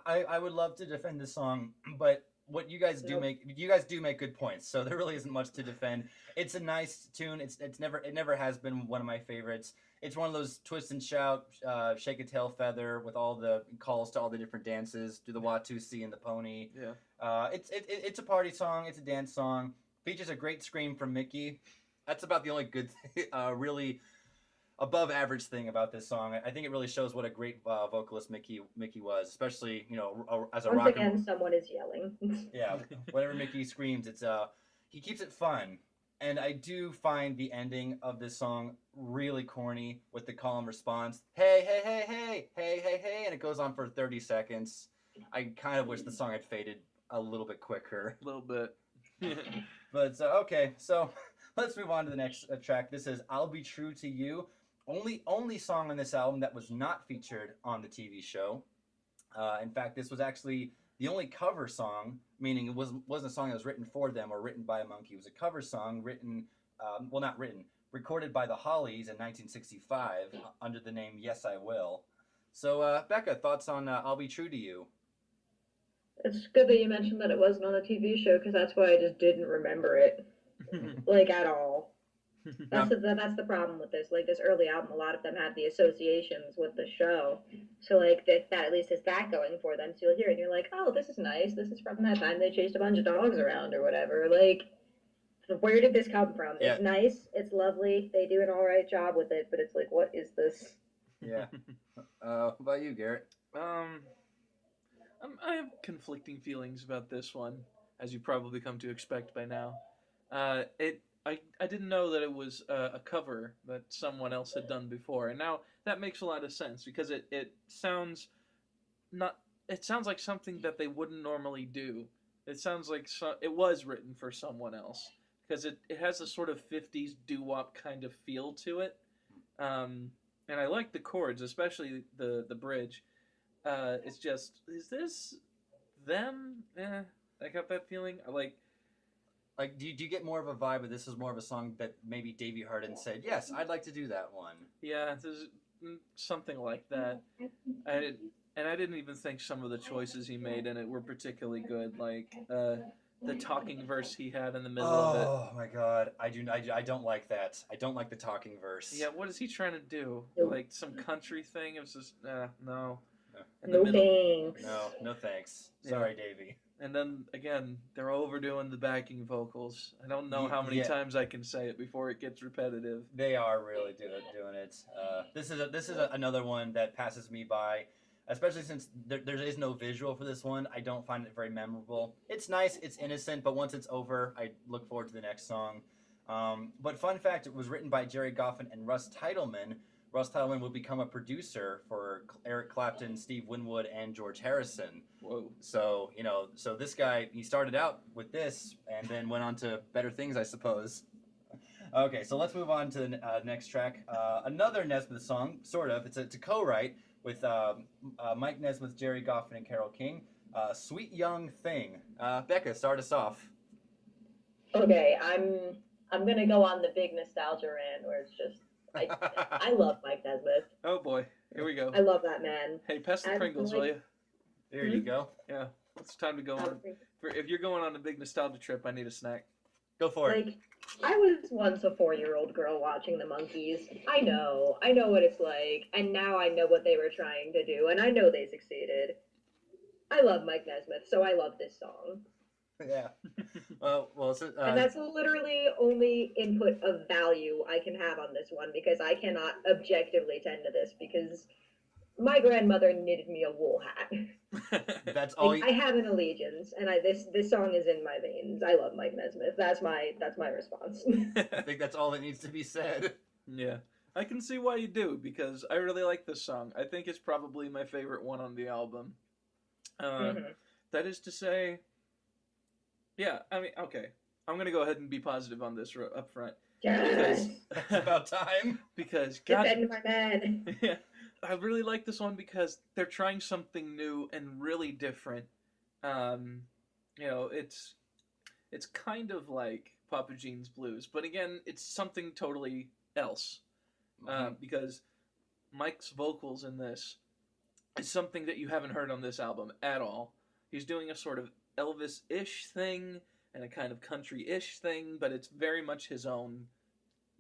I would love to defend this song, but what you guys do make good points. So there really isn't much to defend. It's a nice tune. It never has been one of my favorites. It's one of those twist and shout, shake a tail feather with all the calls to all the different dances, do the Watusi and the pony. Yeah. It's a party song. It's a dance song. Features a great scream from Mickey. That's about the only good, really above average thing about this song. I think it really shows what a great vocalist Mickey was, especially as a rock. Once again, someone is yelling. Yeah, whenever Mickey screams, it's he keeps it fun, and I do find the ending of this song really corny with the call and response. Hey, hey, hey, hey, hey, hey, hey, and it goes on for 30 seconds. I kind of wish the song had faded a little bit quicker. A little bit. But okay, so let's move on to the next track. This is "I'll Be True to You." Only song on this album that was not featured on the TV show. In fact, this was actually the only cover song, meaning it wasn't a song that was written for them or written by a monkey. It was a cover song recorded by the Hollies in 1965 under the name Yes I Will. So, Becca, thoughts on "I'll Be True to You"? It's good that you mentioned that it wasn't on the TV show, because that's why I just didn't remember it, like, at all. That's the problem with this. Like, this early album, a lot of them had the associations with the show. So, like, that at least is that going for them. So you'll hear it and you're like, oh, this is nice. This is from that time they chased a bunch of dogs around or whatever. Like, where did this come from? Yeah. It's nice. It's lovely. They do an all right job with it. But it's like, what is this? Yeah. What about you, Garrett? I have conflicting feelings about this one, as you probably come to expect by now. I didn't know that it was a cover that someone else had done before, and now that makes a lot of sense because it sounds like something that they wouldn't normally do. It sounds like it was written for someone else because it has a sort of 50s doo-wop kind of feel to it, and I like the chords, especially the bridge. It's just, is this them? I got that feeling. Like, do you get more of a vibe of this is more of a song that maybe Davey Hardin said, yes, I'd like to do that one? Yeah, there's something like that. I didn't even think some of the choices he made in it were particularly good. Like the talking verse he had in the middle of it. Oh my god, I don't like that. I don't like the talking verse. Yeah, what is he trying to do? Nope. Like some country thing? It was just no. No thanks. No thanks. Sorry, Davey. And then again, they're overdoing the backing vocals. I don't know how many times I can say it before it gets repetitive. They are really doing it. This is another one that passes me by, especially since there is no visual for this one. I don't find it very memorable. It's nice, it's innocent, but once it's over, I look forward to the next song. But fun fact, it was written by Jerry Goffin and Russ Titleman. Russ Titleman would become a producer for Eric Clapton, Steve Winwood, and George Harrison. Whoa. So, so this guy, he started out with this and then went on to better things, I suppose. Okay, so let's move on to the next track. Another Nesmith song, sort of. It's a co-write with Mike Nesmith, Jerry Goffin, and Carole King. Sweet Young Thing. Becca, start us off. Okay, I'm gonna go on the big nostalgia rant where it's just I love Mike Nesmith. Oh boy, here we go. I love that man. Hey, pass the And, Pringles, like- will you? There you go. Yeah, it's time to go on. If you're going on a big nostalgia trip, I need a snack. Go for it. Like, I was once a 4-year-old girl watching the Monkees. I know what it's like, and now I know what they were trying to do, and I know they succeeded. I love Mike Nesmith, so I love this song. Yeah. Well, so, And that's literally only input of value I can have on this one, because I cannot objectively tend to this, because my grandmother knitted me a wool hat. that's all. Like, I have an allegiance, and this song is in my veins. I love Mike Nesmith. That's my response. I think that's all that needs to be said. Yeah, I can see why you do, because I really like this song. I think it's probably my favorite one on the album. That is to say, yeah, I mean, okay, I'm going to go ahead and be positive on this up front. Yes. It's about time. Because, Get God, that into my man. yeah, I really like this one because they're trying something new and really different. It's kind of like Papa Jean's Blues, but again, it's something totally else. Because Mike's vocals in this is something that you haven't heard on this album at all. He's doing a sort of Elvis-ish thing and a kind of country-ish thing, but it's very much his own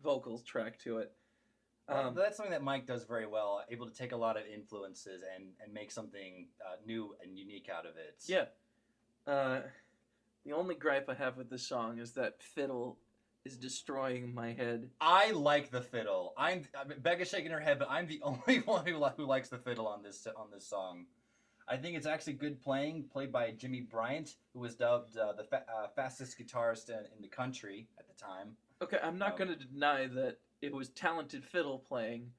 vocals track to it. That's something that Mike does very well, able to take a lot of influences and make something new and unique out of it. Yeah. The only gripe I have with this song is that fiddle is destroying my head. I like the fiddle. Becca's shaking her head, but I'm the only one who likes the fiddle on this song. I think it's actually good played by Jimmy Bryant, who was dubbed the fastest guitarist in the country at the time. Okay, I'm not going to deny that it was talented fiddle playing,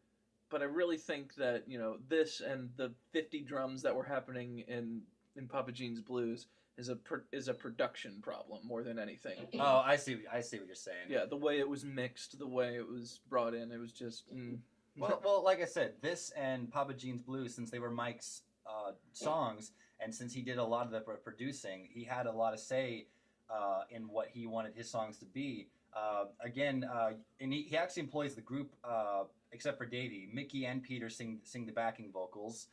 but I really think that, this and the 50 drums that were happening in Papa Jean's Blues is a production problem more than anything. Oh, I see what you're saying. Yeah, the way it was mixed, the way it was brought in, it was just... Well, like I said, this and Papa Jean's Blues, since they were Mike's songs, and since he did a lot of the producing, he had a lot of say in what he wanted his songs to be. And he actually employs the group, except for Davey. Mickey and Peter sing the backing vocals,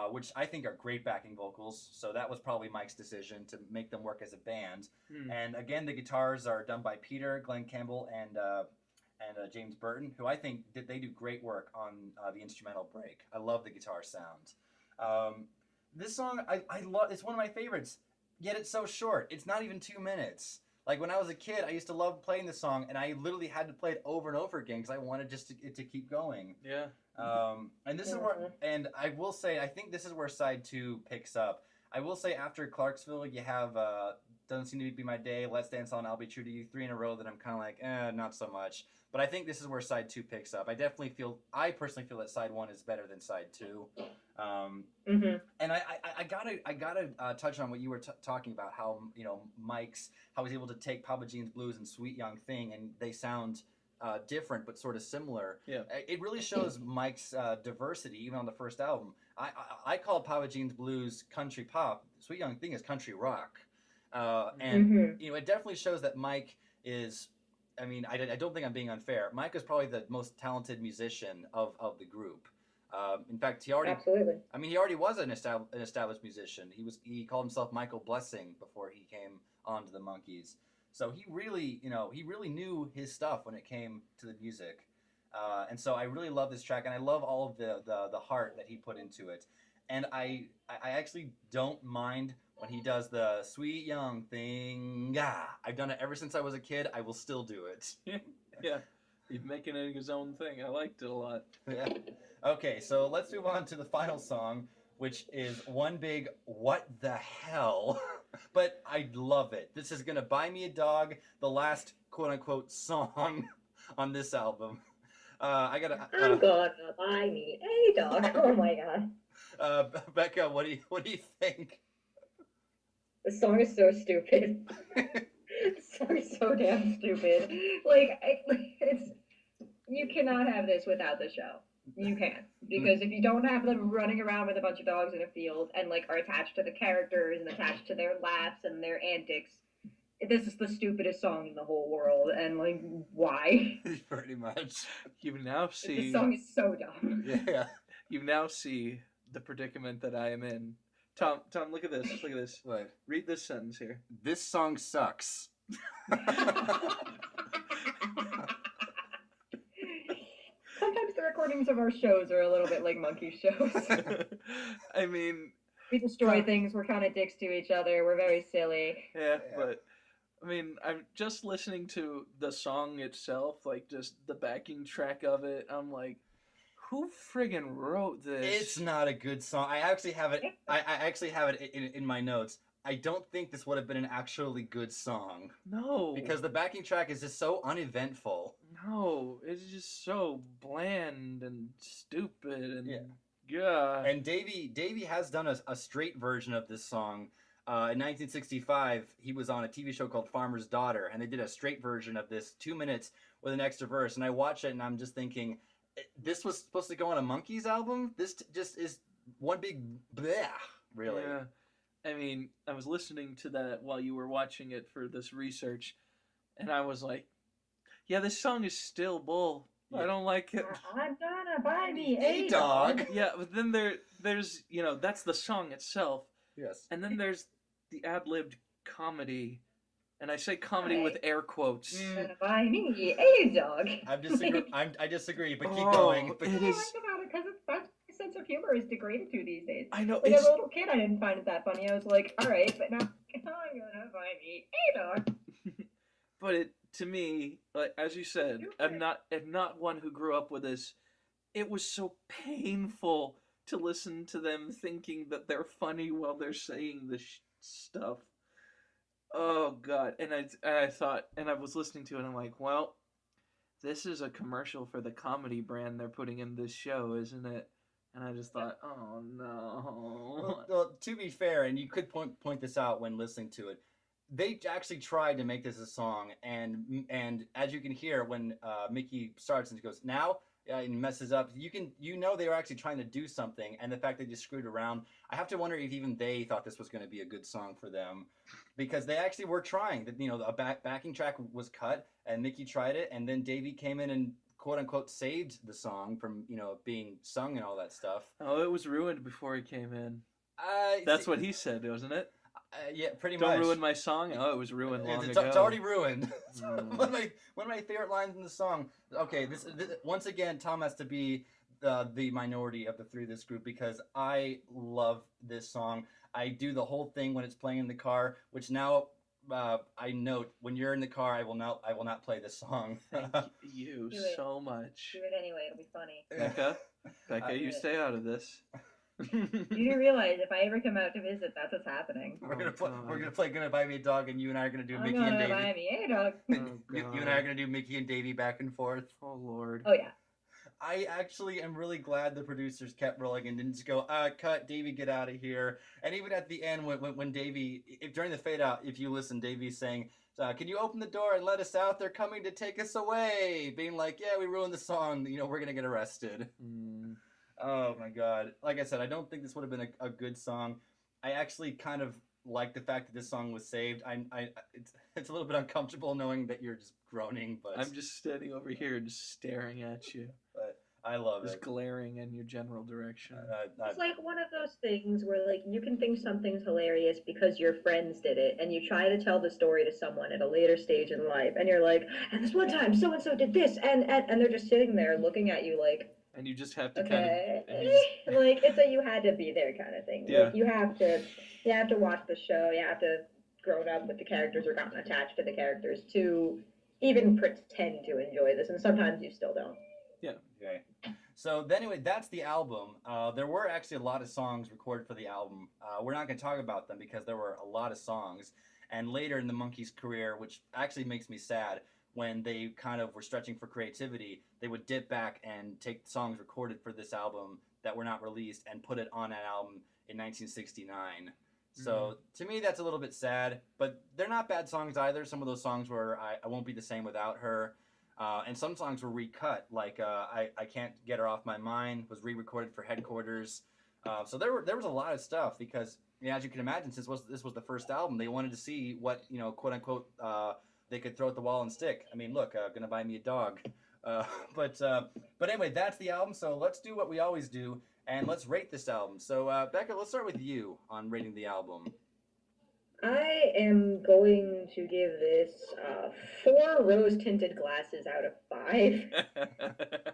which I think are great backing vocals. So that was probably Mike's decision to make them work as a band. And again, the guitars are done by Peter, Glenn Campbell, and James Burton, who I think they do great work on the instrumental break. I love the guitar sound. This song, I love. It's one of my favorites. Yet it's so short. It's not even 2 minutes. Like, when I was a kid, I used to love playing this song, and I literally had to play it over and over again because I wanted it to keep going. Yeah. And this is where, and I will say, I think this is where side 2 picks up. I will say, after Clarksville, you have Doesn't Seem to Be My Day, Let's Dance On, I'll Be True to You, 3 in a row that I'm kind of like, not so much. But I think this is where side 2 picks up. I personally feel that side 1 is better than side 2. And I gotta touch on what you were talking about, how how he's able to take Papa Jean's Blues and Sweet Young Thing, and they sound different but sort of similar. Yeah. It really shows Mike's diversity even on the first album. I call Papa Jean's Blues country pop. Sweet Young Thing is country rock, and it definitely shows that Mike is. I mean, I don't think I'm being unfair. Mike is probably the most talented musician of the group. In fact, he already was an established musician. He called himself Michael Blessing before he came onto the Monkees. So he really knew his stuff when it came to the music. And so I really love this track, and I love all of the heart that he put into it. And I actually don't mind when he does the Sweet Young Thing. I've done it ever since I was a kid. I will still do it. Yeah. He's making it his own thing. I liked it a lot. Yeah. Okay, so let's move on to the final song, which is one big what the hell. But I love it. This is going to buy me a dog, the last quote-unquote song on this album. I'm gonna buy me a dog. Oh my god. Becca, what do you think? This song is so stupid. This song is so damn stupid. You cannot have this without the show. You can't. Because if you don't have them running around with a bunch of dogs in a field and are attached to the characters and attached to their laughs and their antics, this is the stupidest song in the whole world, and like, why? Pretty much. You now This see. song is so dumb. Yeah. You now see the predicament that I am in. Tom, look at this. Look at this. What? Read this sentence here. This song sucks. Sometimes the recordings of our shows are a little bit like monkey shows. I mean, We destroy things. We're kind of dicks to each other. We're very silly. yeah, but I mean, I'm just listening to the song itself, like just the backing track of it. I'm like, who friggin' wrote this? It's not a good song. I actually have it. I actually have it in my notes. I don't think this would have been an actually good song No, because the backing track is just so uneventful. no, it's just so bland and stupid and Yeah. yeah. And Davey has done a straight version of this song. In 1965, he was on a TV show called Farmer's Daughter, and they did a straight version of this, 2 minutes with an extra verse. And I watched it, and I'm just thinking, this was supposed to go on a Monkees album. This just is one big bleh, really. Yeah. I mean, I was listening to that while you were watching it for this research, and I was like, yeah, this song is still bull. I Yeah. don't like it. I'm gonna buy me Hey, a dog. Yeah, but then there's, that's the song itself, Yes. and then there's the ad-libbed comedy, and I say comedy with air quotes. I'm gonna buy me a dog. I disagree, but keep Oh, going. But it I is. like about it because that's my sense of humor is degraded to these days. I know Like it's. as a little kid, I didn't find it that funny. I was like, all right, but now I'm gonna buy me a dog. But it, to me, like as you said, I'm not one who grew up with this. It was so painful to listen to them thinking that they're funny while they're saying this stuff. Oh God! And I thought, and I was listening to it, and I'm like, well, this is a commercial for the comedy brand they're putting in this show, isn't it? And I just thought, oh no. Well, to be fair, and you could point this out when listening to it, they actually tried to make this a song, and as you can hear when Mickey starts and goes now and messes up, they were actually trying to do something, and the fact they just screwed around, I have to wonder if even they thought this was going to be a good song for them, because they actually were trying. That a backing track was cut, and Mickey tried it, and then Davey came in and quote unquote saved the song from being sung and all that stuff. Oh, it was ruined before he came in. That's what he said, wasn't it? Yeah, pretty Don't much. ruin my song. Oh, it was ruined long It's ago. already ruined. Mm. one of my favorite lines in the song. Okay, this once again, Tom has to be the minority of the three of this group because I love this song. I do the whole thing when it's playing in the car, which now I note when you're in the car, I will not play this song. Thank you Do it. so much. Do it anyway. It'll be funny. Becca, you stay out of this. You do realize if I ever come out to visit, that's what's happening. We're gonna God. play Gonna Buy Me a Dog, and you and I are gonna do I'm Mickey gonna and buy Davey. me a dog. You and I are gonna do Mickey and Davey back and forth. Oh Lord. Oh yeah. I actually am really glad the producers kept rolling and didn't just go, cut, Davey, get out of here. And even at the end, when Davey, during the fade out, if you listen, Davey's saying, can you open the door and let us out? They're coming to take us away. Being like, yeah, we ruined the song. We're going to get arrested. Mm. Oh, my God. Like I said, I don't think this would have been a good song. I actually kind of like the fact that this song was saved. It's a little bit uncomfortable knowing that you're just groaning, but I'm just standing over here and just staring at you, but I love just it. glaring in your general direction. It's like one of those things where like you can think something's hilarious because your friends did it, and you try to tell the story to someone at a later stage in life, and you're like, and this one time so and so did this, and they're just sitting there looking at you like, And you just have to okay, kind of. like it's a you had to be there kind of thing. Yeah. Like you have to watch the show. You have to grown up with the characters or gotten attached to the characters to even pretend to enjoy this, and sometimes you still don't. Okay. So anyway, that's the album. There were actually a lot of songs recorded for the album. We're not going to talk about them because there were a lot of songs. And later in the Monkees' career, which actually makes me sad, when they kind of were stretching for creativity, they would dip back and take songs recorded for this album that were not released and put it on an album in 1969. So to me, that's a little bit sad, but they're not bad songs either. Some of those songs were I Won't Be the Same Without Her. And some songs were recut, like I Can't Get Her Off My Mind was re-recorded for Headquarters. So there was a lot of stuff because Yeah, as you can imagine, since this was the first album, they wanted to see what, quote unquote, they could throw at the wall and stick. I mean, look, gonna buy me a dog. Uh, but but anyway, that's the album. So let's do what we always do, and let's rate this album. So Becca, let's start with you on rating the album. I am going to give this 4 rose-tinted glasses out of 5.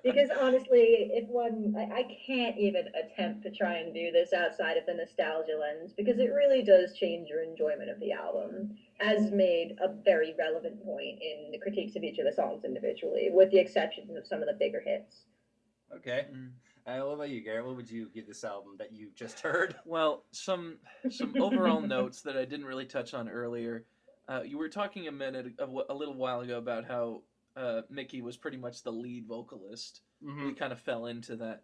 Because honestly, I can't even attempt to try and do this outside of the nostalgia lens, because it really does change your enjoyment of the album, as made a very relevant point in the critiques of each of the songs individually, with the exception of some of the bigger hits. Okay. What about you, Garrett? What would you give this album that you just heard? Well, some overall notes that I didn't really touch on earlier. You were talking a little while ago about how Mickey was pretty much the lead vocalist. Mm-hmm. He kind of fell into that.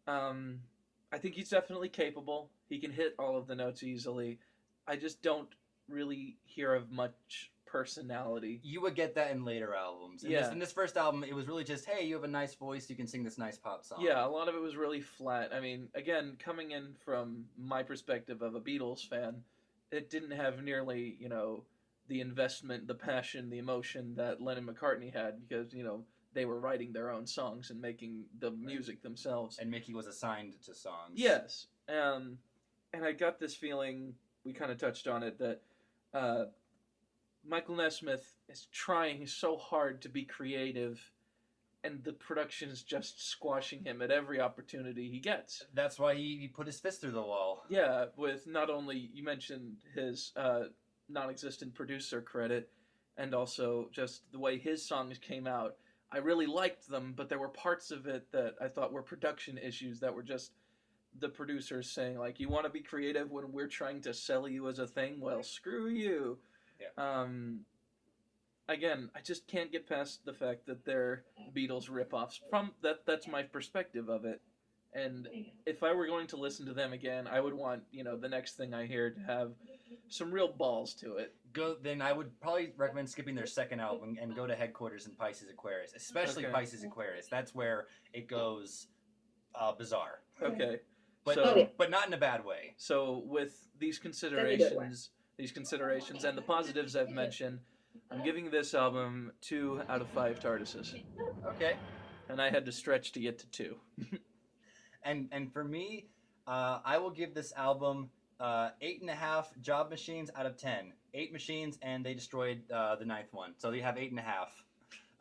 I think he's definitely capable. He can hit all of the notes easily. I just don't really hear of much personality. You would get that in later albums. In this first album, it was really just, hey, you have a nice voice, you can sing this nice pop song. Yeah, a lot of it was really flat. I mean, again, coming in from my perspective of a Beatles fan, it didn't have nearly, the investment, the passion, the emotion that Lennon and McCartney had, because, they were writing their own songs and making the music themselves. And Mickey was assigned to songs. Yes. And I got this feeling, we kind of touched on it, that Michael Nesmith is trying so hard to be creative, and the production is just squashing him at every opportunity he gets. That's why he put his fist through the wall. Yeah, with not only, you mentioned his non-existent producer credit, and also just the way his songs came out. I really liked them, but there were parts of it that I thought were production issues that were just the producers saying, like, you want to be creative when we're trying to sell you as a thing? Well, screw you. Yeah. Again, I just can't get past the fact that they're Beatles ripoffs. That's my perspective of it. And if I were going to listen to them again, I would want, the next thing I hear to have some real balls to it. Then I would probably recommend skipping their second album and go to Headquarters and Pisces Aquarius, especially Pisces Aquarius. That's where it goes bizarre. Okay. But not in a bad way. So with these considerations and the positives I've mentioned, I'm giving this album 2 out of 5 TARDISes. Okay. And I had to stretch to get to 2. And for me, I will give this album 8.5 job machines out of 10. 8 machines, and they destroyed the 9th one. So you have 8.5.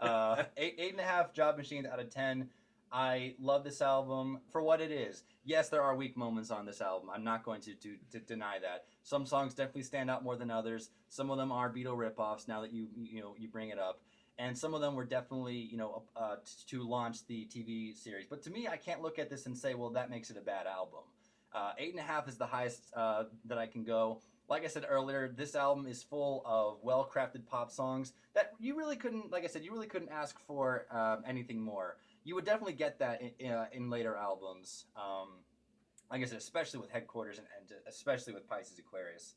8.5 job machines out of 10. I love this album for what it is. Yes, there are weak moments on this album. I'm not going to deny that. Some songs definitely stand out more than others. Some of them are Beatle ripoffs. Now that you bring it up, and some of them were definitely to launch the TV series. But to me, I can't look at this and say, well, that makes it a bad album. 8.5 is the highest that I can go. Like I said earlier, this album is full of well-crafted pop songs that you really couldn't, like I said, you really couldn't ask for anything more. You would definitely get that in later albums. Like I said, especially with Headquarters and especially with Pisces Aquarius.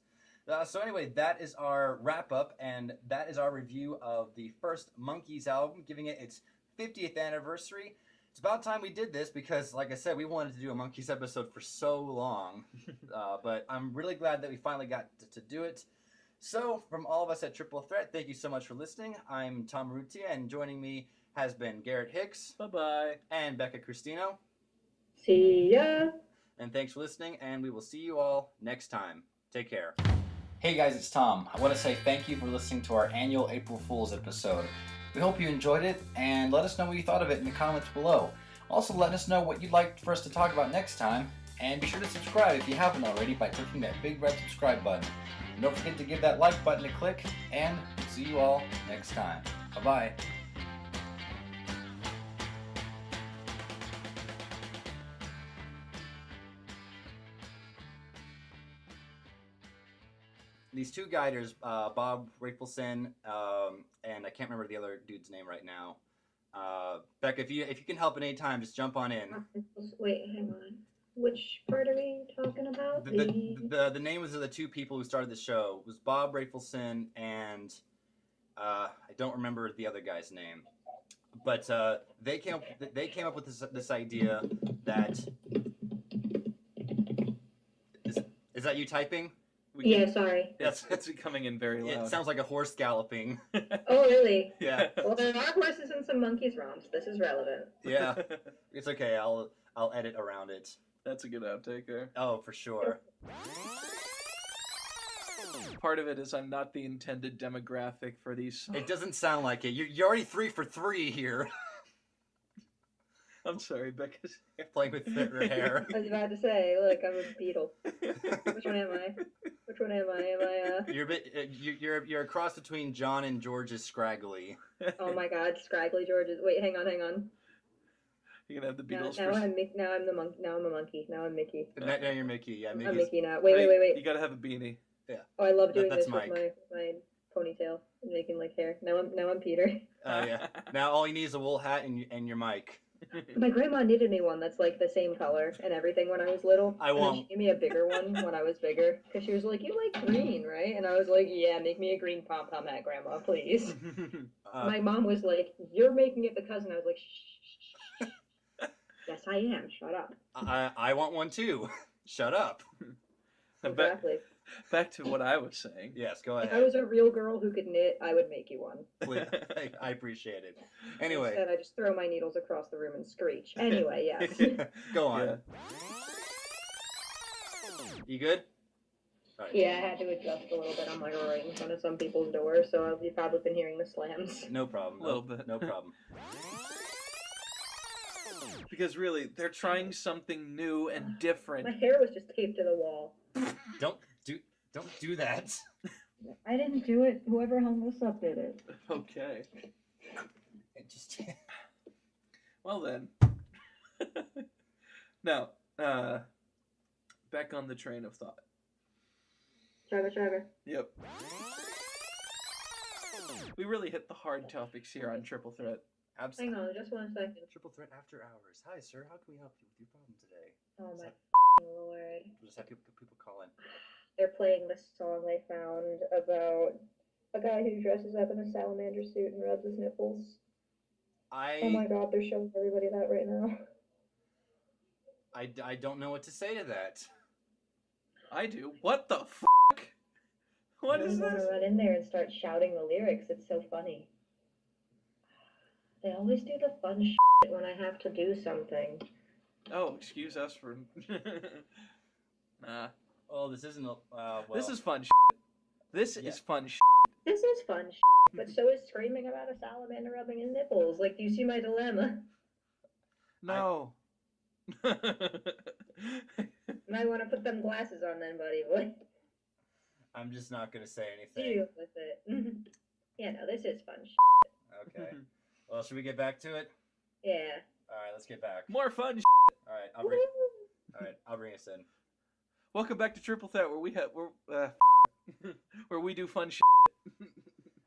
So anyway, that is our wrap-up, and that is our review of the first Monkees album, giving it its 50th anniversary. It's about time we did this because, like I said, we wanted to do a Monkees episode for so long. But I'm really glad that we finally got to do it. So, from all of us at Triple Threat, thank you so much for listening. I'm Tom Rutia, and joining me has been Garrett Hicks. Bye-bye. And Becca Cristino. See ya! And thanks for listening, and we will see you all next time. Take care. Hey guys, it's Tom. I want to say thank you for listening to our annual April Fool's episode. We hope you enjoyed it, and let us know what you thought of it in the comments below. Also, let us know what you'd like for us to talk about next time, and be sure to subscribe if you haven't already by clicking that big red subscribe button. And don't forget to give that like button a click, and we'll see you all next time. Bye-bye. These two guiders, Bob Rafelson, and I can't remember the other dude's name right now. Becca, if you can help at any time, just jump on in. Wait, hang on. Which part are we talking about? The names of the two people who started the show it was Bob Rafelson and I don't remember the other guy's name, but they came up with this idea that. Is that you typing? Yeah, sorry. It's coming in very loud. It sounds like a horse galloping. Oh, really? Yeah. Well, there are horses and some monkeys romps. This is relevant. Yeah. It's okay. I'll edit around it. That's a good outtake there. Oh, for sure. Part of it is I'm not the intended demographic for these songs. It doesn't sound like it. You're already 3 for 3 here. I'm sorry, Becca's Playing with her hair. I was about to say, look, I'm a beetle. Which one am I? Which one am I? Am I, You're a bit. You're a cross between John and George's Scraggly. Oh my God, Scraggly George's. Wait, hang on. You're gonna have the Now, Beatles. now I'm the monkey. Now I'm a monkey. Now I'm Mickey. Now you're Mickey. Yeah, I'm Mickey's. Mickey now. Wait. You gotta have a beanie. Oh, I love doing That's this Mike. with my ponytail and making like hair. Now I'm Peter. Oh yeah. Now all you need is a wool hat and your mic. My grandma knitted me one that's like the same color and everything when I was little. I And then won't. she gave me a bigger one when I was bigger because she was like, "You like green, right?" And I was like, "Yeah, make me a green pom pom hat, Grandma, please." My mom was like, "You're making it because," and I was like, "Shh." Yes, I am. Shut up. I want one too. Shut up. Exactly. Back to what I was saying. Yes, go If I ahead. was a real girl who could knit, I would make you one. Please. I appreciate it. Anyway. Instead, I just throw my needles across the room and screech. Anyway, yes. Go on. Yeah. You good? All right. Yeah, I had to adjust a little bit. I'm like right in front of some people's doors, so you've probably been hearing the slams. No problem. A little bit. No problem. Because really, they're trying something new and different. My hair was just taped to the wall. Don't do that. I didn't do it. Whoever hung this up did it. Okay. It just Well then. Now, back on the train of thought. Chugga. Yep. We really hit the hard topics here on Triple Threat. Hang absolutely. on, just 1 second. Triple threat after hours. Hi, sir. How can we help you with your problem today? Oh my lord. We'll just have people call in. They're playing this song they found about a guy who dresses up in a salamander suit and rubs his nipples. Oh my god, they're showing everybody that right now. I don't know what to say to that. I do. What the f***? What I is want this? to run in there and start shouting the lyrics. It's so funny. They always do the fun shit when I have to do something. Oh, excuse us for... Nah. Oh, this isn't. Well, This is fun This Yeah. is fun This is fun shit, but so is screaming about a salamander rubbing his nipples. Like, do you see my dilemma? No. Might want to put them glasses on then, buddy boy. I'm just not gonna say Deal anything. with it. Yeah, no, this is fun shit. Okay. Well, should we get back to it? Yeah. All right, let's get back. More fun All right, I'll bring us in. Welcome back to Triple Threat, where we have where we do fun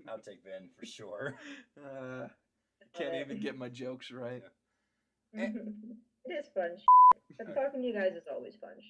I'll take Ben for sure. Can't even get my jokes right. It is fun shit. But talking to you guys is always fun shit.